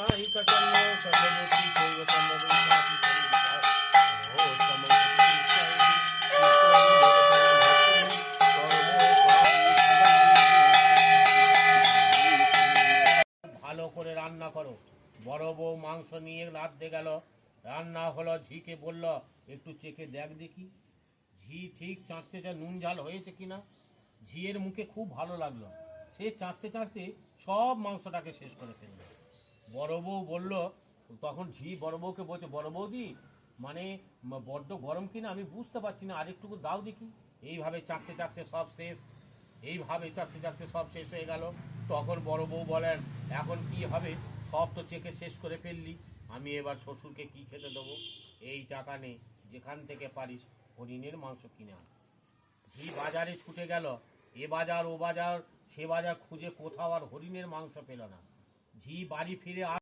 ভালো করে রান্না করো। বড় বউ মাংস নিয়ে রাঁধতে গেল, রান্না হলো। ঝিকে বলল, একটু চেখে দেখ দেখি ঝি ঠিক চাঁদতে নুন ঝাল হয়েছে কিনা। ঝিয়ের মুখে খুব ভালো লাগলো, সে চাঁদতে চাঁদতে সব মাংসটাকে শেষ করে ফেললো। বড় বউ বলল, তখন ঝি বড় বউকে বলছে, বড় বৌদি মানে বড্ড গরম কিনা আমি বুঝতে পারছি না, আরেকটুকু দাও দেখি। এইভাবে চাঁদতে চাঁদতে সব শেষ, এইভাবে চাঁদতে চাঁদতে সব শেষ হয়ে গেল। তখন বড় বউ বলেন, এখন কি হবে, সব তো চেকে শেষ করে ফেললি, আমি এবার শ্বশুরকে কি খেতে দেবো? এই টাকা নেই, যেখান থেকে পারিস হরিণের মাংস কিনে আন। ঝি বাজারে ছুটে গেল, এ বাজার ও বাজার সে বাজার খুঁজে কোথাও আর হরিণের মাংস পেল না। ঝি বাড়ি ফিরে